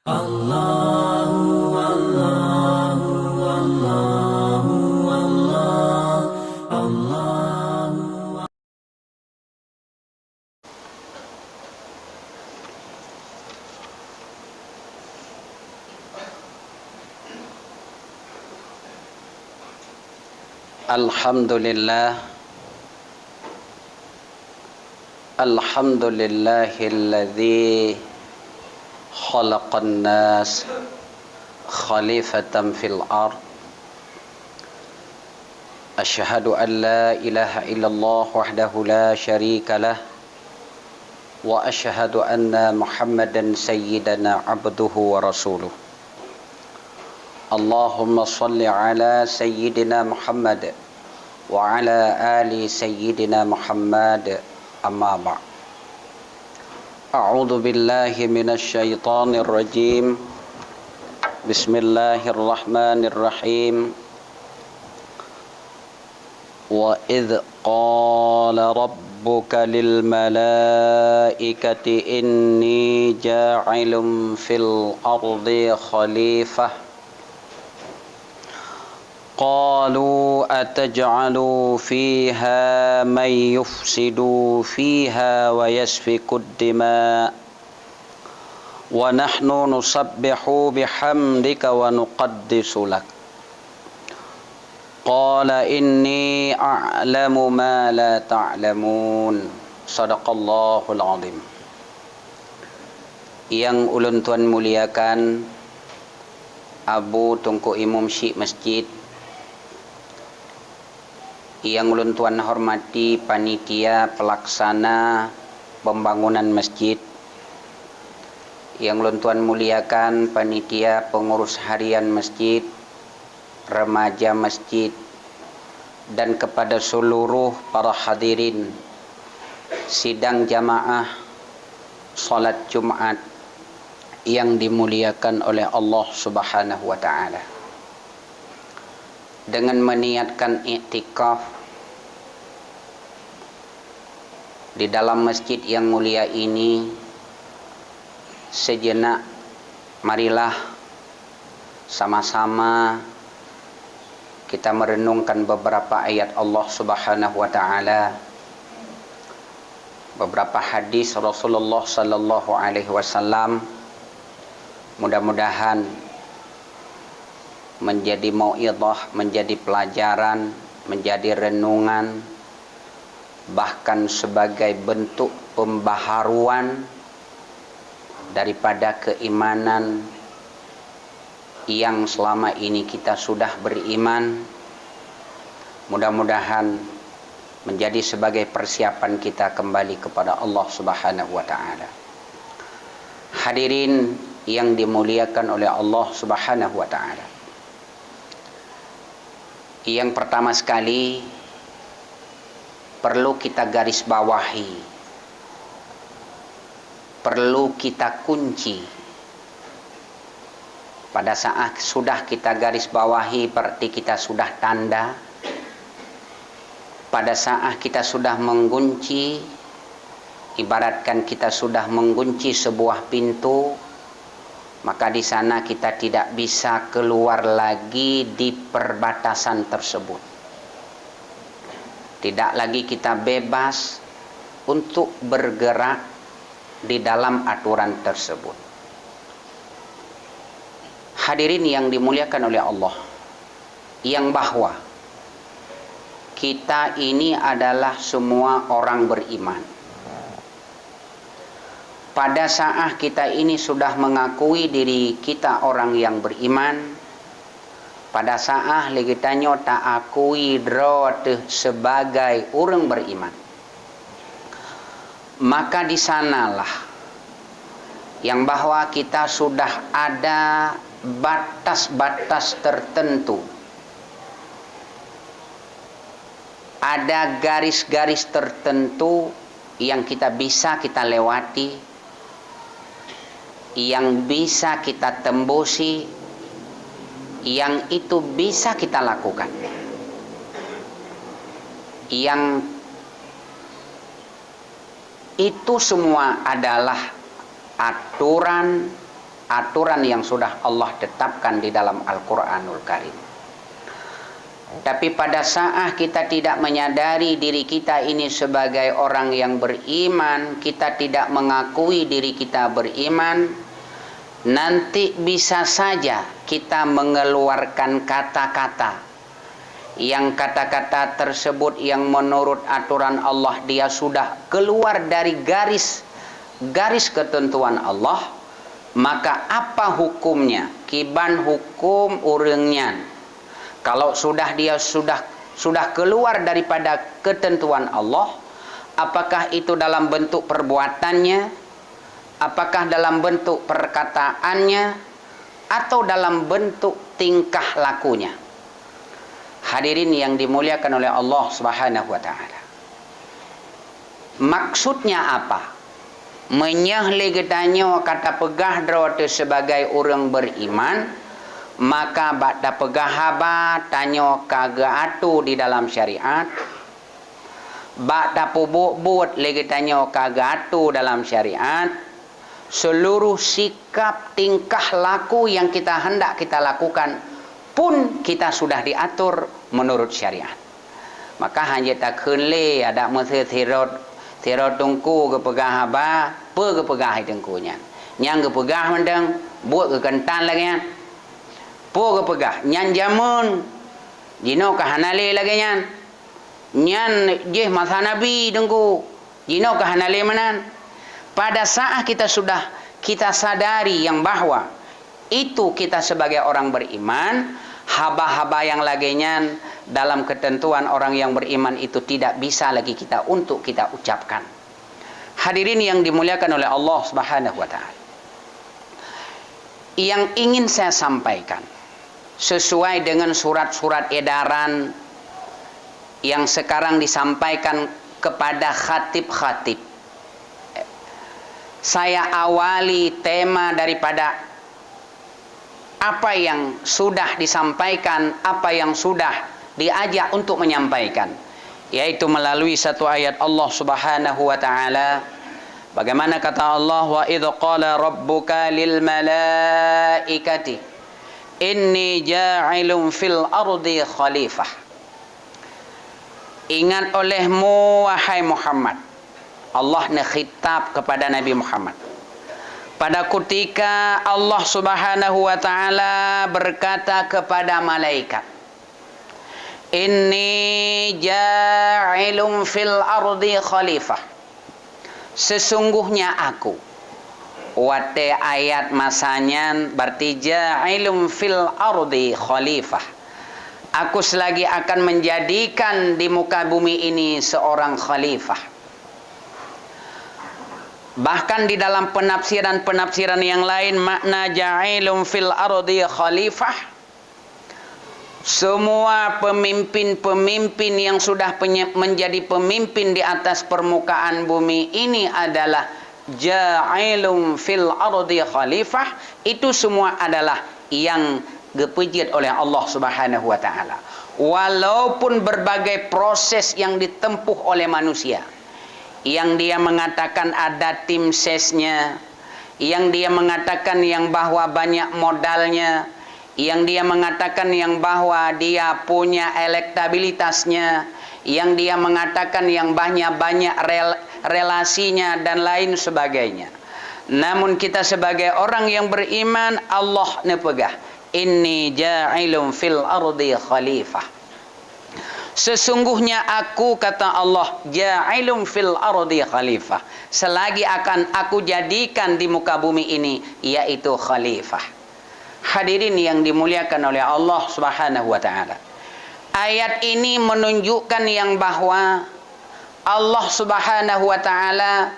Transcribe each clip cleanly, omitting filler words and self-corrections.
Allahu Allahu Allahu Allah Allahu. Alhamdulillahilladzi khalaqan nas khalifatan fil ard. Asyhadu an la ilaha illallah wahdahu la syarika lah wa asyhadu anna Muhammadan sayyidana abduhu wa rasuluh. Allahumma salli ala sayyidina Muhammad wa ala ali sayyidina Muhammad. Amma ba'd. A'udzu billahi minasy syaithanir rajim. Bismillahirrahmanirrahim. Wa idz qala rabbuka lil malaikati inni ja'ilun fil ardi khalifah. Qalu ataj'alu fiha man yufsidu fiha wa yasfikud dima wa nahnu nusabbihu bihamdika wa nuqaddisu lak. Qala inni a'lamu ma la ta'lamun. Shadaqallahul azim. Yang ulun tuan muliakan Abu Tunku Imam Syekh Masjid, yang ulun tuan hormati panitia pelaksana pembangunan masjid, yang ulun tuan muliakan panitia pengurus harian masjid, remaja masjid, dan kepada seluruh para hadirin sidang jamaah salat Jumat yang dimuliakan oleh Allah Subhanahu wa taala. Dengan meniatkan i'tikaf di dalam masjid yang mulia ini, sejenak marilah sama-sama kita merenungkan beberapa ayat Allah Subhanahu wa taala, beberapa hadis Rasulullah sallallahu alaihi wasallam. Mudah-mudahan menjadi mau'idhah, menjadi pelajaran, menjadi renungan, bahkan sebagai bentuk pembaharuan daripada keimanan yang selama ini kita sudah beriman. Mudah-mudahan menjadi sebagai persiapan kita kembali kepada Allah Subhanahu wa taala. Hadirin yang dimuliakan oleh Allah Subhanahu wa taala. Yang pertama sekali perlu kita garis bawahi, perlu kita kunci. Pada saat sudah kita garis bawahi berarti kita sudah tanda. Pada saat kita sudah mengunci, ibaratkan kita sudah mengunci sebuah pintu, maka di sana kita tidak bisa keluar lagi di perbatasan tersebut. Tidak lagi kita bebas untuk bergerak di dalam aturan tersebut. Hadirin yang dimuliakan oleh Allah, yang bahwa kita ini adalah semua orang beriman. Pada saat kita ini sudah mengakui diri kita orang yang beriman, pada saat kita tak akui diri sebagai orang beriman, maka di sanalah yang bahwa kita sudah ada batas-batas tertentu, ada garis-garis tertentu yang kita bisa kita lewati, yang bisa kita tembusi, yang itu bisa kita lakukan, yang itu semua adalah aturan, aturan yang sudah Allah tetapkan di dalam Al-Quranul Karim. Tapi pada saat kita tidak menyadari diri kita ini sebagai orang yang beriman, kita tidak mengakui diri kita beriman, nanti bisa saja kita mengeluarkan kata-kata yang kata-kata tersebut yang menurut aturan Allah dia sudah keluar dari garis ketentuan Allah, maka apa hukumnya? Kiban hukum urangnya. Kalau dia sudah keluar daripada ketentuan Allah, apakah itu dalam bentuk perbuatannya, apakah dalam bentuk perkataannya, atau dalam bentuk tingkah lakunya. Hadirin yang dimuliakan oleh Allah Subhanahu wa taala. Maksudnya apa? Menyahli getanyo kata pegah drote sebagai orang beriman, maka bakda pegah haba tanyo kaga atu di dalam syariat, bakda pubuk lagi tanyo kaga atu dalam syariat. Seluruh sikap tingkah laku yang kita hendak kita lakukan pun kita sudah diatur menurut syariat. Maka hanya tak kenle ada masa terot tungku ke pegah haba ke pegah tengkunya nyang ke pegah mendeng buat ke kentan lagi nya po ke pegah nyan jamun jino ka hanale lagi nyan jeh masa nabi tengku jino ka hanale manan. Pada saat kita sadari yang bahwa itu kita sebagai orang beriman, haba-haba yang laginya dalam ketentuan orang yang beriman itu tidak bisa lagi kita ucapkan. Hadirin yang dimuliakan oleh Allah Subhanahu wa taala. Yang ingin saya sampaikan sesuai dengan surat-surat edaran yang sekarang disampaikan kepada khatib-khatib. Saya awali tema daripada apa yang sudah disampaikan, apa yang sudah diajak untuk menyampaikan, yaitu melalui satu ayat Allah Subhanahu wa taala. Bagaimana kata Allah, wa idz qala rabbuka lil malaikati inni ja'ilun fil ardi khalifah. Ingat olehmu wahai Muhammad, Allah khitab kepada Nabi Muhammad pada ketika Allah Subhanahu wa taala berkata kepada malaikat, inni ja'ilun fil ardi khalifah. Sesungguhnya aku, wate ayat masanya berarti ja'ilun fil ardi khalifah. Aku selagi akan menjadikan di muka bumi ini seorang khalifah. Bahkan di dalam penafsiran yang lain makna ja'ilun fil ardi khalifah, semua pemimpin-pemimpin yang sudah menjadi pemimpin di atas permukaan bumi ini adalah ja'ilun fil ardi khalifah. Itu semua adalah yang dipujit oleh Allah Subhanahu wa taala. Walaupun berbagai proses yang ditempuh oleh manusia, yang dia mengatakan ada tim sesnya, yang dia mengatakan yang bahwa banyak modalnya, yang dia mengatakan yang bahwa dia punya elektabilitasnya, yang dia mengatakan yang banyak relasinya dan lain sebagainya. Namun kita sebagai orang yang beriman, Allah nepegah, inni ja'ilun fil ardi khalifah. Sesungguhnya aku, kata Allah, ja'ilun fil ardi khalifah, selagi akan aku jadikan di muka bumi ini yaitu khalifah. Hadirin yang dimuliakan oleh Allah Subhanahu wa taala. Ayat ini menunjukkan yang bahwa Allah Subhanahu wa taala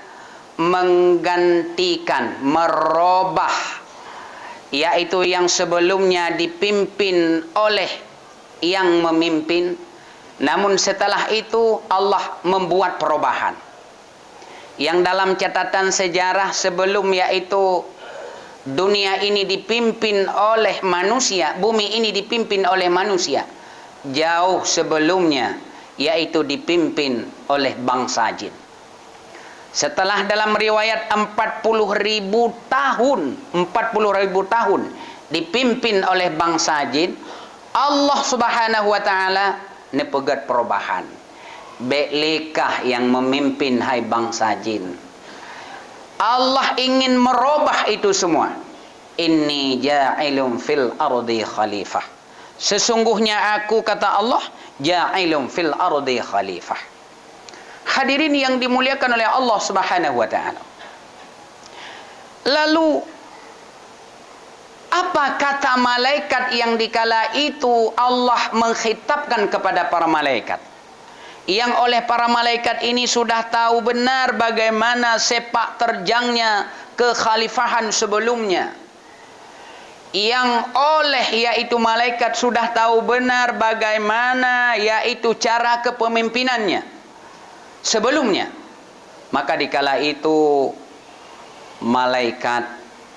menggantikan, merubah, yaitu yang sebelumnya dipimpin oleh yang memimpin. Namun setelah itu Allah membuat perubahan yang dalam catatan sejarah sebelum, yaitu dunia ini dipimpin oleh manusia, bumi ini dipimpin oleh manusia. Jauh sebelumnya yaitu dipimpin oleh bangsa jin. Setelah dalam riwayat 40.000 tahun, 40.000 tahun dipimpin oleh bangsa jin, Allah Subhanahu wa taala nepegat perubahan. Beklekah yang memimpin hai bangsa jin? Allah ingin merubah itu semua. Inni ja'ilun fil ardi khalifah. Sesungguhnya aku, kata Allah, ja'ilun fil ardi khalifah. Hadirin yang dimuliakan oleh Allah Subhanahu wa taala. Lalu apa kata malaikat yang dikala itu Allah mengkhitabkan kepada para malaikat? Yang oleh para malaikat ini sudah tahu benar bagaimana sepak terjangnya kekhalifahan sebelumnya. Yang oleh yaitu malaikat sudah tahu benar bagaimana yaitu cara kepemimpinannya sebelumnya. Maka dikala itu malaikat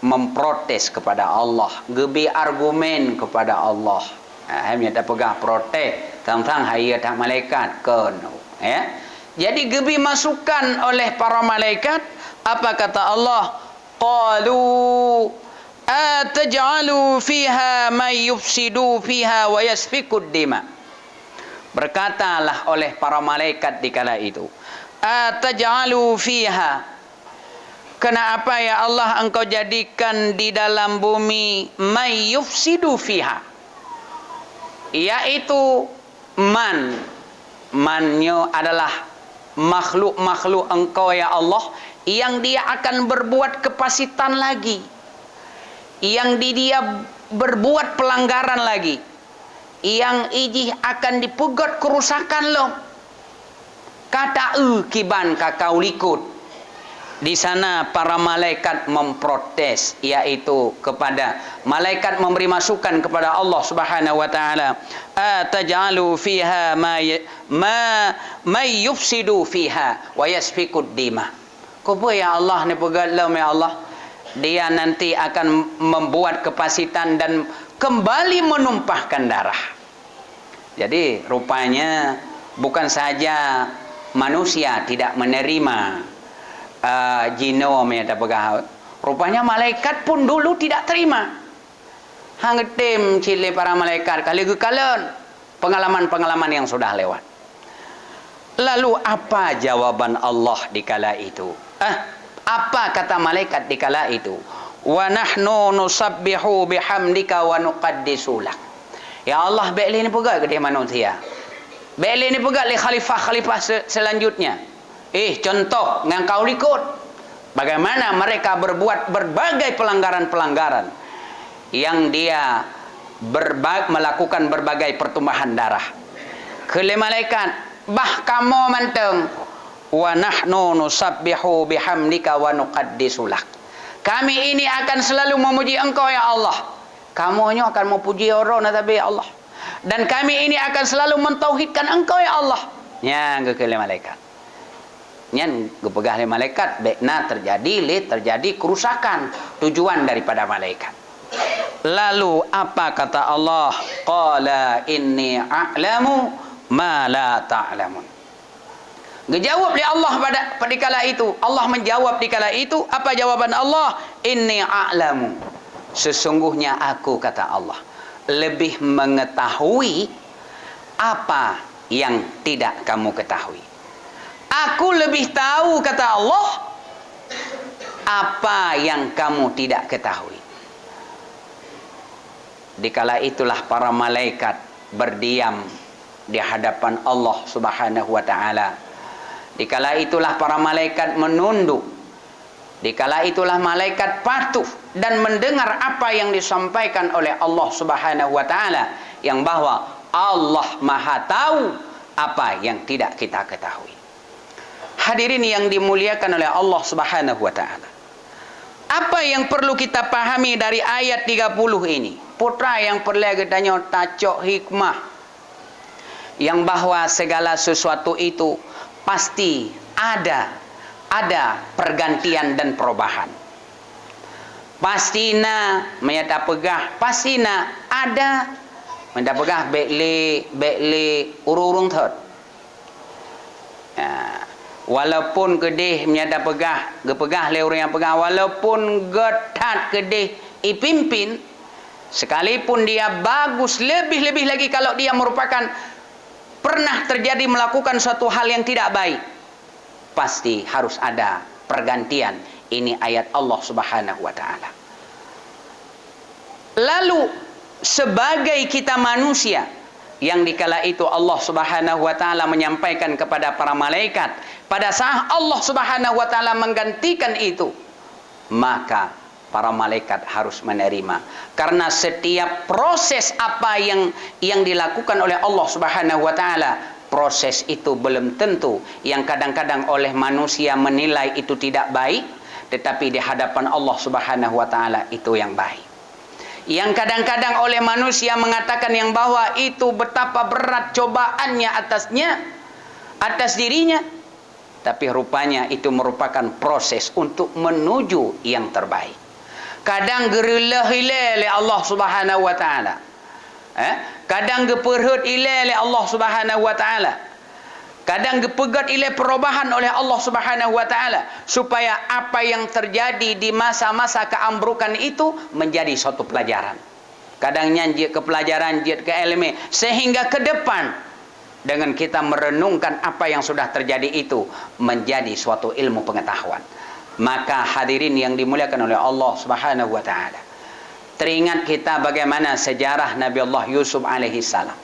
memprotes kepada Allah, gebi argumen kepada Allah. Hanya tak pegang protes tentang hayat malaikat kan, ya. Jadi gebi masukan oleh para malaikat. Apa kata Allah? Qalu ataj'alu fiha may yufsidu fiha wa yasfikud dima. Berkatalah oleh para malaikat dikala itu, ataj'alu fiha, kenapa ya Allah engkau jadikan di dalam bumi may yufsidu fiha, yaitu mannya adalah makhluk-makhluk engkau ya Allah yang dia akan berbuat kepasitan lagi, yang dia berbuat pelanggaran lagi, yang ijih akan dipugot kerusakan lo. Kata kiban kakau likut. Di sana para malaikat memprotes, yaitu kepada malaikat memberi masukan kepada Allah Subhanahu wa taala, ataj'alu fiha may yufsidu fiha wa yasfikud dima. Kupo ya Allah ni pegalam ya Allah, dia nanti akan membuat kepasitan dan kembali menumpahkan darah. Jadi rupanya bukan saja manusia tidak menerima jinom yang tak pegang. Rupanya malaikat pun dulu tidak terima. Hangetim cile para malaikat kali kekalan pengalaman-pengalaman yang sudah lewat. Lalu apa jawaban Allah dikala itu? Apa kata malaikat dikala itu? Wa nahnu nusabbihu bihamdika wa nuqaddisu lak. Ya Allah, be'li ni pegat ke dia manusia. Be'li ni pegat li khalifah-khalifah selanjutnya. Contoh yang kau ikut bagaimana mereka berbuat berbagai pelanggaran-pelanggaran yang dia melakukan berbagai pertumpahan darah. Kele malaikat, bah kamu manteng, wa nahnu nusabbihu bihamdika wa nuqaddisu lak. Kami ini akan selalu memuji engkau ya Allah. Kamu akan memuji orang tapi ya Allah. Dan kami ini akan selalu mentauhidkan engkau ya Allah. Yang kele malaikat. Nyan gepegah oleh malaikat, bekna terjadi kerusakan tujuan daripada malaikat. Lalu apa kata Allah? Qala inni a'lamu ma la ta'lamun. Ngejawab oleh Allah pada kala itu. Allah menjawab di kala itu. Apa jawaban Allah? Inni a'lamu. Sesungguhnya aku, kata Allah, lebih mengetahui apa yang tidak kamu ketahui. Aku lebih tahu, kata Allah, apa yang kamu tidak ketahui. Dikala itulah para malaikat berdiam di hadapan Allah Subhanahu wa taala. Dikala itulah para malaikat menunduk. Dikala itulah malaikat patuh dan mendengar apa yang disampaikan oleh Allah Subhanahu wa taala, yang bahwa Allah Maha tahu apa yang tidak kita ketahui. Hadirin yang dimuliakan oleh Allah Subhanahu wa taala. Apa yang perlu kita pahami dari ayat 30 ini? Putra yang perlu katanya tacok hikmah, yang bahwa segala sesuatu itu pasti ada pergantian dan perubahan. Pastina menyata pegah, pastina ada menyata pegah bekle urung thot. walaupun kedih menyada pegah le orang yang pegah, walaupun getat kedih ipimpin, sekalipun dia bagus, lebih-lebih lagi kalau dia merupakan pernah terjadi melakukan suatu hal yang tidak baik, pasti harus ada pergantian. Ini ayat Allah Subhanahu wa taala. Lalu sebagai kita manusia yang dikala itu Allah Subhanahu wa taala menyampaikan kepada para malaikat, pada saat Allah Subhanahu wa taala menggantikan itu, maka para malaikat harus menerima, karena setiap proses apa yang dilakukan oleh Allah Subhanahu wa taala, proses itu belum tentu yang kadang-kadang oleh manusia menilai itu tidak baik, tetapi di hadapan Allah Subhanahu wa taala itu yang baik. Yang kadang-kadang oleh manusia mengatakan yang bahwa itu betapa berat cobaannya atas dirinya, tapi rupanya itu merupakan proses untuk menuju yang terbaik. Kadang gerillah ilai Allah Subhanahu wa taala, kadang geperhut ilai Allah Subhanahu wa taala, kadang gepegat ilai perubahan oleh Allah Subhanahu wa taala, supaya apa yang terjadi di masa-masa keambrukan itu menjadi suatu pelajaran. Kadang nyanjit ke pelajaran, jit ke ilmu, sehingga ke depan dengan kita merenungkan apa yang sudah terjadi itu menjadi suatu ilmu pengetahuan. Maka hadirin yang dimuliakan oleh Allah Subhanahu wa taala, teringat kita bagaimana sejarah Nabi Allah Yusuf alaihi salam.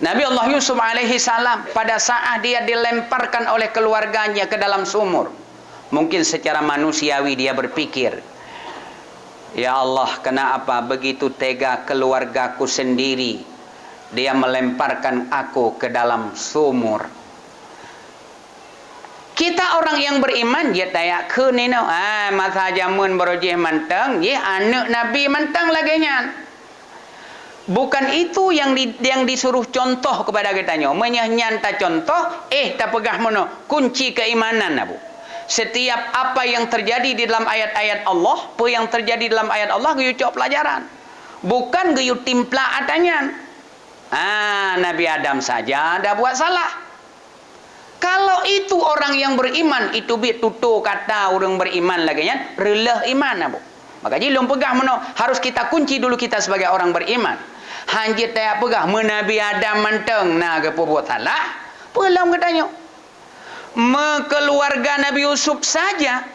Nabi Allah Yusuf alaihi salam pada saat dia dilemparkan oleh keluarganya ke dalam sumur, mungkin secara manusiawi dia berpikir, ya Allah, kenapa begitu tega keluargaku sendiri, dia melemparkan aku ke dalam sumur. Kita orang yang beriman, dia tayak ke ni no, masa jamun berojeh mantang, ye anak Nabi mantang lagi nyan. Bukan itu yang disuruh contoh kepada kitanya. Menyanyanta contoh, tak pegah mono kunci keimanan abu. Setiap apa yang terjadi di dalam ayat-ayat Allah, apa yang terjadi dalam ayat Allah, geyu cok pelajaran. Bukan geyu timpla atanyan. Nabi Adam saja ada buat salah. Kalau itu orang yang beriman, itu tutur kata orang beriman lagi nya, relah iman abu. Maka jadi belum pegah mono, harus kita kunci dulu kita sebagai orang beriman. Hanjit tak pegah menabi Adam manteng na ke buat salah. Belum katanya. Keluarga Nabi Yusuf saja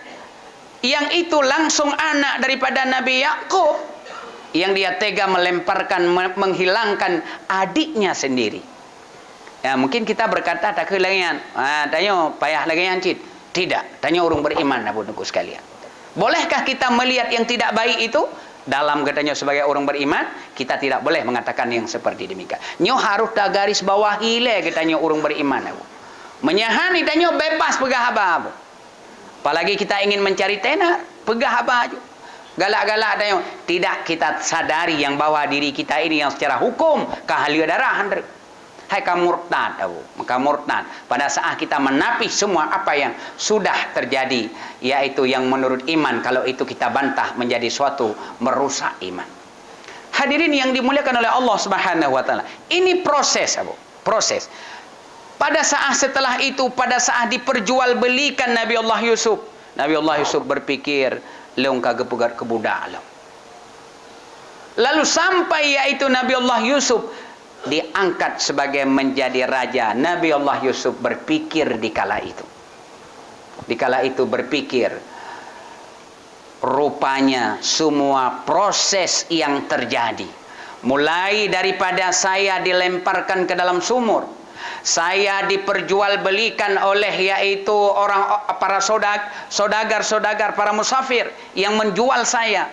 yang itu langsung anak daripada Nabi Yakub, yang dia tega melemparkan, menghilangkan adiknya sendiri. Ya, mungkin kita berkata tak kelangian. Tanya payah lagi cit. Tidak, tanya orang beriman abu nuku sekalian. Bolehkah kita melihat yang tidak baik itu? Dalam katanya sebagai orang beriman, kita tidak boleh mengatakan yang seperti demikian. Nyo harus tak garis bawah ile katanya orang beriman abu. Menyahani tanya bebas pegah apa abu. Apalagi kita ingin mencari tenar, pegah apa aja. Galak-galak tanya, tidak kita sadari yang bahwa diri kita ini yang secara hukum kehalia darah handre. Hai kamu murtad abu, maka murtad pada saat kita menapi semua apa yang sudah terjadi, yaitu yang menurut iman, kalau itu kita bantah menjadi suatu merusak iman. Hadirin yang dimuliakan oleh Allah Subhanahu wa taala, ini proses abu, proses. Pada saat setelah itu, pada saat diperjualbelikan Nabi Allah Yusuf berpikir, leung kagak pegat ke budak lo. Lalu sampai yaitu Nabi Allah Yusuf diangkat sebagai menjadi raja. Nabi Allah Yusuf berpikir di kala itu berpikir, rupanya semua proses yang terjadi, mulai daripada saya dilemparkan ke dalam sumur, saya diperjualbelikan oleh yaitu orang para saudagar para musafir yang menjual saya,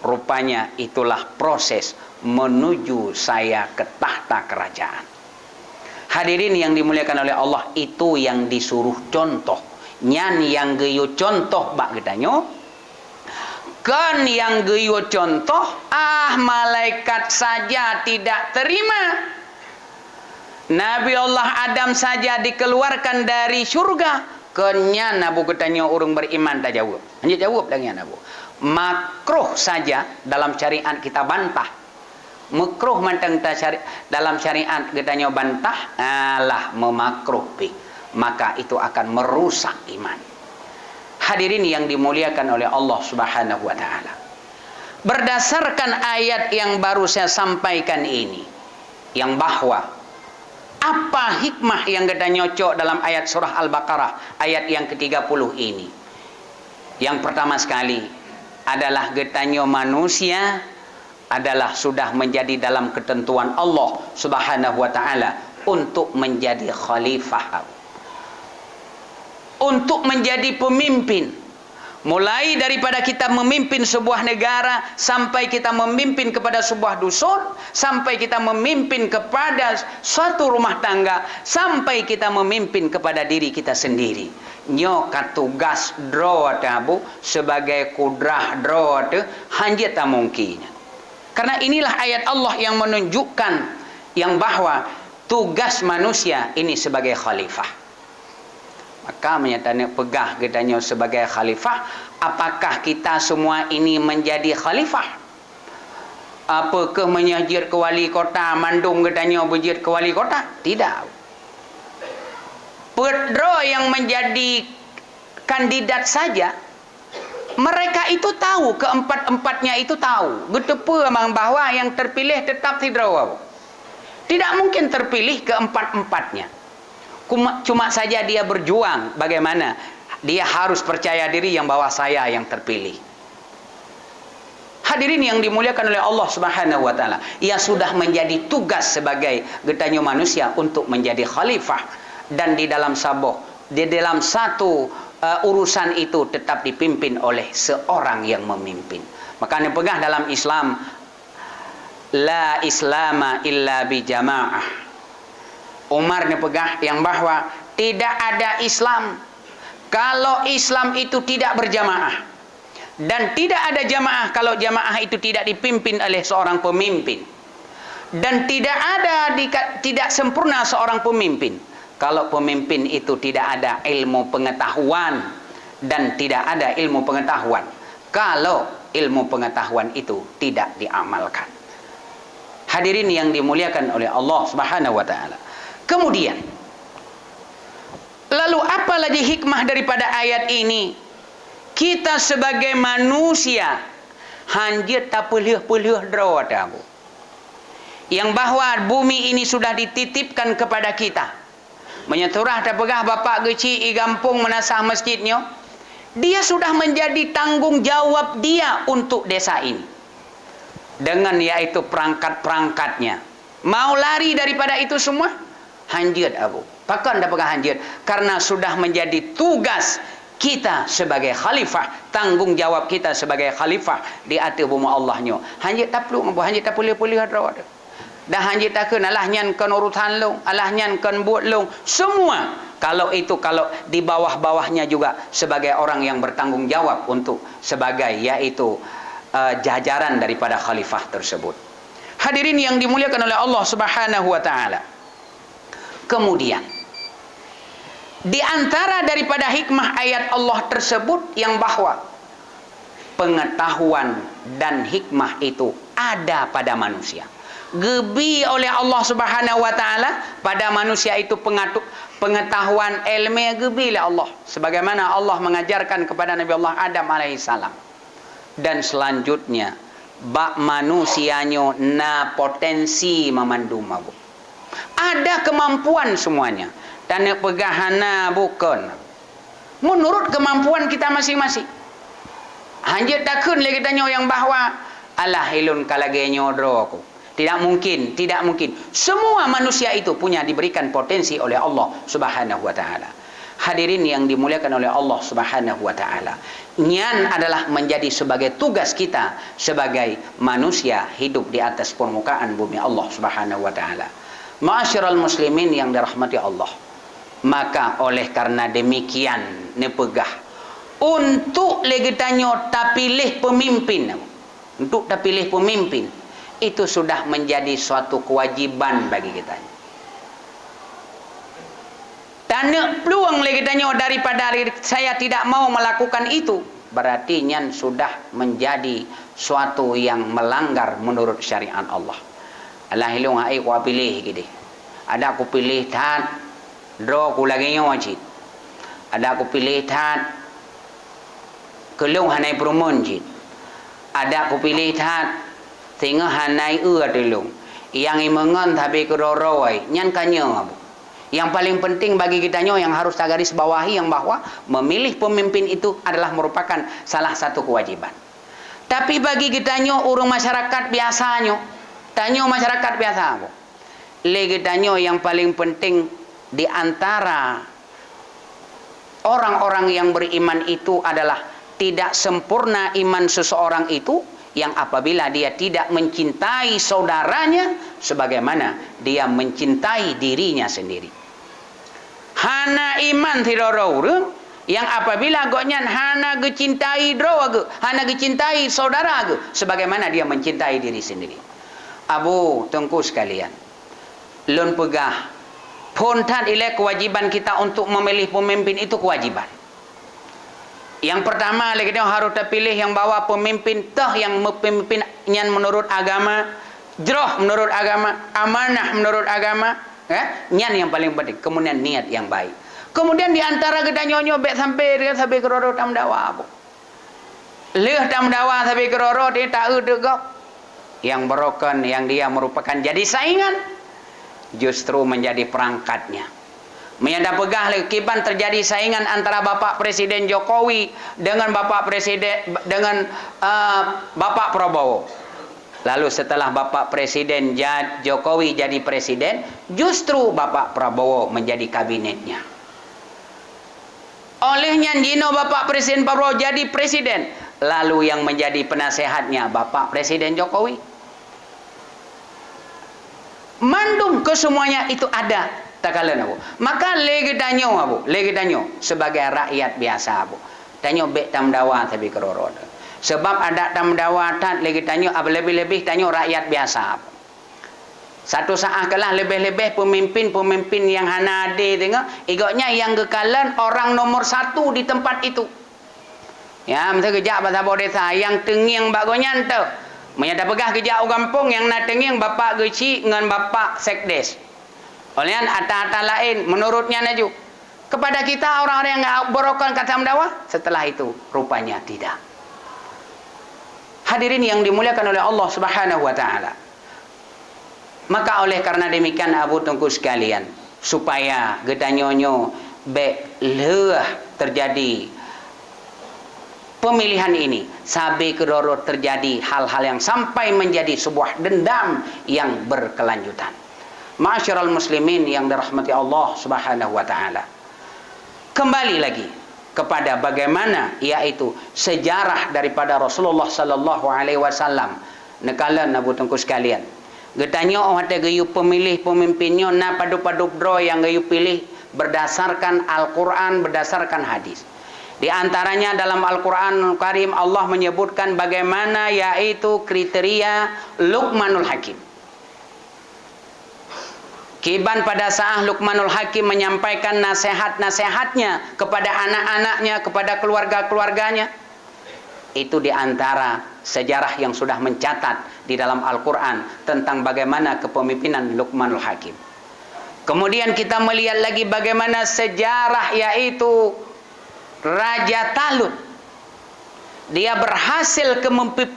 rupanya itulah proses menuju saya ke tahta kerajaan. Hadirin yang dimuliakan oleh Allah, itu yang disuruh contoh. Nyan yang geyo contoh bak gedanyo, kan yang geyo contoh, malaikat saja tidak terima. Nabi Allah Adam saja dikeluarkan dari surga, kenyan nabu gedanyo orang beriman tak jawab. Hanya jawab dengan nabu. Makruh saja dalam syariat kita bantah. Makruh mantang dalam syariat katanya bantah, memakruh pi. maka itu akan merusak iman. Hadirin yang dimuliakan oleh Allah Subhanahu wa taala. Berdasarkan ayat yang baru saya sampaikan ini, yang bahwa apa hikmah yang kita nyocok dalam ayat surah Al-Baqarah ayat yang ke-30 ini. Yang pertama sekali adalah getanyo manusia adalah sudah menjadi dalam ketentuan Allah Subhanahu wa taala untuk menjadi khalifah, untuk menjadi pemimpin. Mulai daripada kita memimpin sebuah negara, sampai kita memimpin kepada sebuah dusun, sampai kita memimpin kepada suatu rumah tangga, sampai kita memimpin kepada diri kita sendiri. Nyo katugas drawat abu sebagai kudrah drawat hanjat mungkin. Karena inilah ayat Allah yang menunjukkan yang bahwa tugas manusia ini sebagai khalifah. Maka menyatakan pegah gedanya sebagai khalifah. Apakah kita semua ini menjadi khalifah? Apakah menyajir ke wali kota, mandung gedanya berjir ke wali kota? Tidak. Pedro yang menjadi kandidat saja, mereka itu tahu, keempat-empatnya itu tahu. Getepa memang bahwa yang terpilih tetap tidak. Tidak mungkin terpilih keempat-empatnya. Cuma saja dia berjuang bagaimana dia harus percaya diri yang bahwa saya yang terpilih. Hadirin yang dimuliakan oleh Allah Subhanahu wa taala, ia sudah menjadi tugas sebagai getanyo manusia untuk menjadi khalifah, dan di dalam satu urusan itu tetap dipimpin oleh seorang yang memimpin. Makanya pegah dalam Islam, la islama illa bi jamaah. Umar pegah yang bahwa tidak ada Islam kalau Islam itu tidak berjamaah, dan tidak ada jamaah kalau jamaah itu tidak dipimpin oleh seorang pemimpin, dan tidak sempurna seorang pemimpin kalau pemimpin itu tidak ada ilmu pengetahuan, dan tidak ada ilmu pengetahuan kalau ilmu pengetahuan itu tidak diamalkan. Hadirin yang dimuliakan oleh Allah Subhanahu wa taala. Kemudian, lalu apa lagi hikmah daripada ayat ini? Kita sebagai manusia hanjir tak pelih-pelih drawat aku. Yang bahwa bumi ini sudah dititipkan kepada kita. Menyeturah tak pegah bapak geci i gampung menasah masjidnya. Dia sudah menjadi tanggung jawab dia untuk desa ini. Dengan yaitu perangkat-perangkatnya. Mau lari daripada itu semua? Hanjir abu. Pakan dah pegang hanjir. Karena sudah menjadi tugas kita sebagai khalifah. Tanggung jawab kita sebagai khalifah di atas bumi Allahnya. Hanjir tak perlu. Hanjir tak boleh-boleh ada. Dah hanjir tak kena. Alah nyan kan urutan long. Alah nyan kan buat long. Semua. Kalau di bawah-bawahnya juga sebagai orang yang bertanggung jawab untuk sebagai yaitu jajaran daripada khalifah tersebut. Hadirin yang dimuliakan oleh Allah Subhanahu wa taala. Kemudian, di antara daripada hikmah ayat Allah tersebut yang bahwa pengetahuan dan hikmah itu ada pada manusia. Gebi oleh Allah Subhanahu wa taala pada manusia itu pengetahuan ilmu gebi oleh Allah. Sebagaimana Allah mengajarkan kepada Nabi Allah Adam alaihissalam. Dan selanjutnya, bak manusianya na potensi memandu mabuk. Ada kemampuan semuanya. Dan pegahana bukan. Menurut kemampuan kita masing-masing. Hanjir takun lagi tanya yang bahwa alah hilun kalagenyo aku. Tidak mungkin, tidak mungkin. Semua manusia itu punya diberikan potensi oleh Allah Subhanahu wa taala. Hadirin yang dimuliakan oleh Allah Subhanahu wa taala. Nyan adalah menjadi sebagai tugas kita sebagai manusia hidup di atas permukaan bumi Allah Subhanahu wa taala. Ma'asyiral muslimin yang dirahmati Allah. Maka oleh karena demikian nepegah untuk legitanyo tak pilih pemimpin. Untuk tak pilih pemimpin itu sudah menjadi suatu kewajiban bagi kita. Dan peluang legitanyo daripada saya tidak mau melakukan itu, berarti nyan sudah menjadi suatu yang melanggar menurut syariat Allah. Allah hilung hai ku pilih gini. Ada aku pilih tan Draw ku lagi nyo cik. Ada aku pilih tat kelung hanai perumun cik. Ada aku pilih tat tengah hanai telung. Yang imengan tapi keroroi nyan kanyo abu. Yang paling penting bagi kita nyo yang harus garis bawahi yang bahwa memilih pemimpin itu adalah merupakan salah satu kewajiban. Tapi bagi kita nyo urung masyarakat biasanya, tanyo masyarakat biasa abu. Le kita nyo yang paling penting di antara orang-orang yang beriman itu adalah tidak sempurna iman seseorang itu yang apabila dia tidak mencintai saudaranya sebagaimana dia mencintai dirinya sendiri. Hana iman tidorau yang apabila goknya hana gecintai draw hana gecintai saudara sebagaimana dia mencintai diri sendiri. Abu tengku sekalian, lun pegah pontan ile kewajiban kita untuk memilih pemimpin itu kewajiban. Yang pertama lagi kita harus terpilih yang bawa pemimpin yang memimpin yang menurut agama, jroh menurut agama, amanah menurut agama, nyan yang paling penting. Kemudian niat yang baik. Kemudian di antara kita nyonyo bek sampai keroro tam dawa bu. Leh tam dawa sampai keroro dia tak udegok. Yang berokan yang dia merupakan jadi saingan justru menjadi perangkatnya. Menyadap pegah kiban terjadi saingan antara Bapak Presiden Jokowi dengan Bapak Prabowo. Lalu setelah Bapak Presiden Jokowi jadi presiden, justru Bapak Prabowo menjadi kabinetnya. Olehnya Jino Bapak Presiden Prabowo jadi presiden, lalu yang menjadi penasehatnya Bapak Presiden Jokowi. Mandum kesemuanya itu ada. Takalan abu. Maka legi tanyo abu, legi tanyo sebagai rakyat biasa abu. Tanyo bek tam dawa tapi kerorot. Sebab ada tam dawa tat legi tanyo ab lebih-lebih tanyo rakyat biasa abu. Satu saat kalah lebih-lebih pemimpin yang hana ade tengok, igoknya yang kekalan orang nomor 1 di tempat itu. Ya, mesti kejak bahasa desa yang tengiang bagonya ente. Menyata pegah kejak kampung yang nak tengiang bapak geci dengan bapak sekdes. Olehnya ata-ata lain menurutnya naju. Kepada kita orang-orang yang enggak borokan kata mendakwah, setelah itu rupanya tidak. Hadirin yang dimuliakan oleh Allah Subhanahu wa taala. Maka oleh karena demikian Abu Tengku sekalian, supaya gedanyonyo be leuh terjadi pemilihan ini sampai kedoro terjadi hal-hal yang sampai menjadi sebuah dendam yang berkelanjutan. Ma'asyiral muslimin yang dirahmati Allah Subhanahu wa taala. Kembali lagi kepada bagaimana yaitu sejarah daripada Rasulullah sallallahu alaihi wasallam. Nekalan Abu Tengku sekalian. Getanya orang ada gayu pemilih pemimpinnya na padu-padu bro yang gayu pilih berdasarkan Al-Qur'an, berdasarkan hadis. Di antaranya dalam Al-Qur'an Karim Allah menyebutkan bagaimana yaitu kriteria Luqmanul Hakim. Kiban pada saat Luqmanul Hakim menyampaikan nasihat-nasihatnya kepada anak-anaknya, kepada keluarga-keluarganya. Itu di antara sejarah yang sudah mencatat di dalam Al-Quran tentang bagaimana kepemimpinan Luqmanul Hakim. Kemudian kita melihat lagi bagaimana sejarah yaitu Raja Talut. Dia berhasil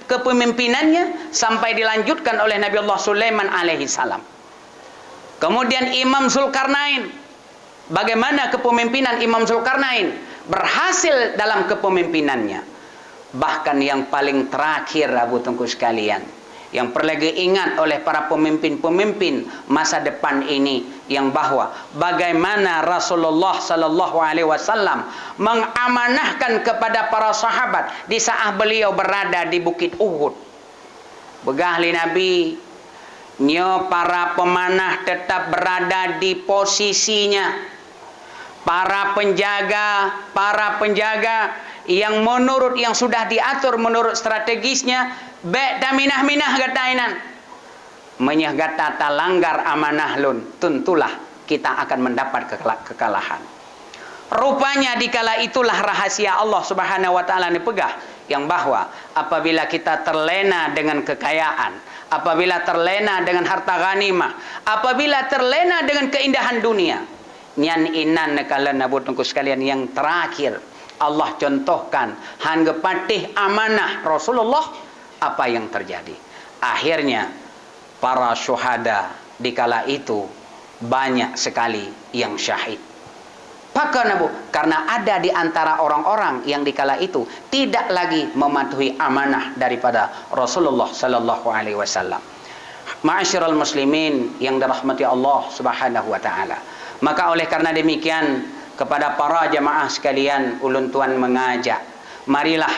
kepemimpinannya sampai dilanjutkan oleh Nabi Allah Sulaiman alaihi salam. Kemudian Imam Zulkarnain, bagaimana kepemimpinan Imam Zulkarnain berhasil dalam kepemimpinannya. Bahkan yang paling terakhir Abu Tengku sekalian, yang perlu diingat oleh para pemimpin-pemimpin masa depan ini, yang bahwa bagaimana Rasulullah sallallahu alaihi wasallam mengamanahkan kepada para sahabat di saat beliau berada di Bukit Uhud. Begahli Nabi nyo para pemanah tetap berada di posisinya. Para penjaga yang menurut yang sudah diatur menurut strategisnya bek minah-minah gatainan. Menyah gata talanggar amanah lun, tentulah kita akan mendapat kekalahan. Rupanya dikala itulah rahasia Allah Subhanahu wa taala dipegah, yang bahwa apabila kita terlena dengan kekayaan, apabila terlena dengan harta ghanimah, apabila terlena dengan keindahan dunia, Nyan inan nekalan nabut nungku sekalian yang terakhir Allah contohkan hangga patih amanah Rasulullah, apa yang terjadi? Akhirnya para syuhada di kala itu banyak sekali yang syahid. Pakai nabu, karena ada di antara orang-orang yang di kala itu tidak lagi mematuhi amanah daripada Rasulullah sallallahu alaihi wasallam. Ma'asyiral muslimin yang dirahmati Allah Subhanahu wa taala. Maka oleh karena demikian, kepada para jamaah sekalian, ulun tuan mengajak, marilah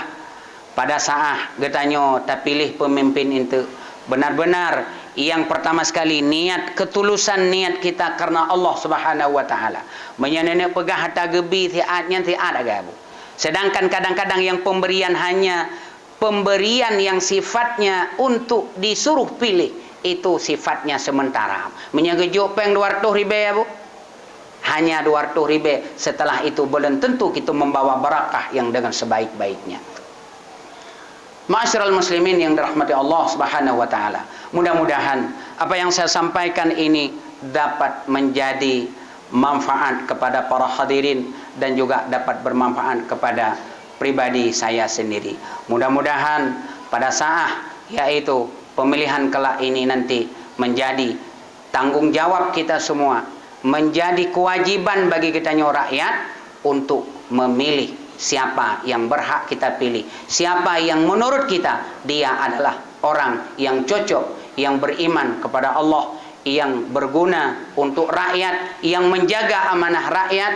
pada saat getanyo terpilih pemimpin itu benar-benar yang pertama sekali niat ketulusan niat kita karena Allah Subhanahu wa taala. Menyenenek pegah hata gebi tiatnya tiat agabu. Sedangkan kadang-kadang yang pemberian hanya pemberian yang sifatnya untuk disuruh pilih, itu sifatnya sementara. Menyegejuk peng 200 ribu ya bu. Hanya 200 ribu, setelah itu belum tentu kita membawa barakah yang dengan sebaik-baiknya. Ma'asyiral muslimin yang dirahmati Allah Subhanahu wa taala. Mudah-mudahan apa yang saya sampaikan ini dapat menjadi manfaat kepada para hadirin dan juga dapat bermanfaat kepada pribadi saya sendiri. Mudah-mudahan pada saat yaitu pemilihan kelak ini nanti menjadi tanggung jawab kita semua, menjadi kewajiban bagi kita rakyat untuk memilih siapa yang berhak kita pilih, siapa yang menurut kita dia adalah orang yang cocok, yang beriman kepada Allah, yang berguna untuk rakyat, yang menjaga amanah rakyat,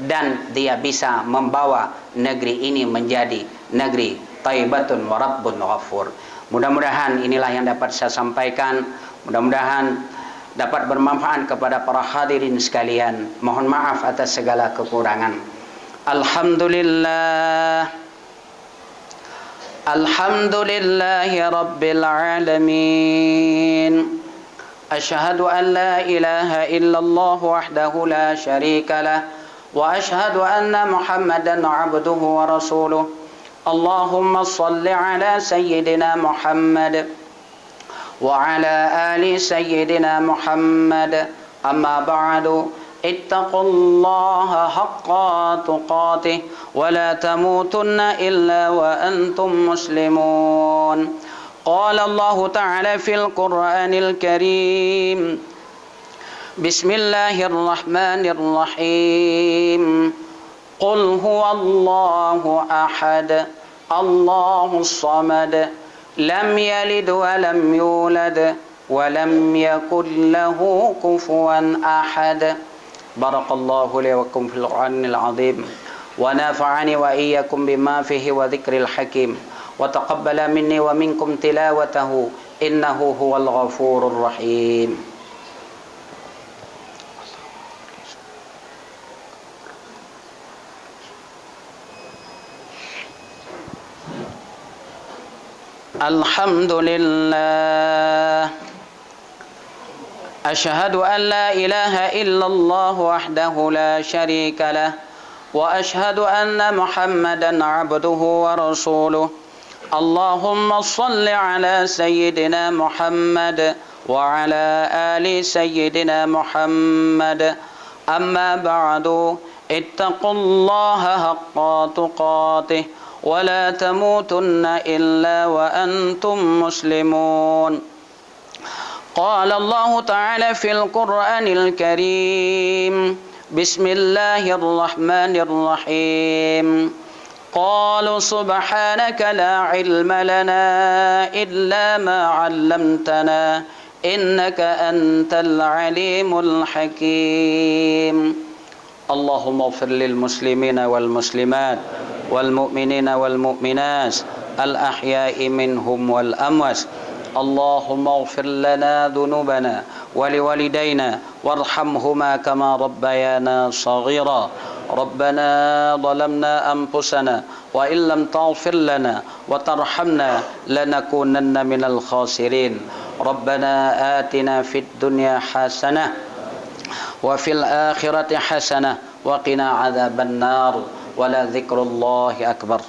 dan dia bisa membawa negeri ini menjadi negeri Thayyibatun wa Rabbun Ghafur. Mudah-mudahan inilah yang dapat saya sampaikan. Mudah-mudahan dapat bermanfaat kepada para hadirin sekalian. Mohon maaf atas segala kekurangan. Alhamdulillah. Alhamdulillahi Rabbil Alamin. Asyhadu an la ilaha illallah wahdahu la syarika lah. Wa asyhadu anna Muhammadan abduhu wa rasuluh. Allahumma salli ala Sayyidina Muhammad وعلى آل سيدنا محمد أما بعد اتقوا الله حق تقاته ولا تموتن إلا وأنتم مسلمون. قال الله تعالى في القرآن الكريم: بسم الله الرحمن الرحيم. قل هو الله أحد الله الصمد لم يلد ولم يولد ولم يكن له كفوا أحد. بارك الله لي وكم في القرآن العظيم ونافعني وإياكم بما فيه وذكر الحكيم وتقبل مني ومنكم تلاوته إنه هو الغفور الرحيم. الحمد لله. أشهد أن لا إله إلا الله وحده لا شريك له وأشهد أن محمدا عبده ورسوله. اللهم صل على سيدنا محمد وعلى آل سيدنا محمد. أما بعد اتقوا الله حق تقاته ولا تموتن إلا وأنتم مسلمون. قال الله تعالى في القرآن الكريم: بسم الله الرحمن الرحيم. قالوا سبحانك لا علم لنا إلا ما علمتنا إنك أنت العليم الحكيم. اللهم اغفر للمسلمين والمسلمات والمؤمنين والمؤمنات الأحياء منهم والأموات. اللهم اغفر لنا ذنوبنا ولوالدينا وارحمهما كما ربيانا صغيرا. ربنا ظلمنا أنفسنا وإن لم تغفر لنا وترحمنا لنكونن من الخاسرين. ربنا آتنا في الدنيا حسنة وفي الآخرة حسنة وقنا عذاب النار ولذكر الله أكبر.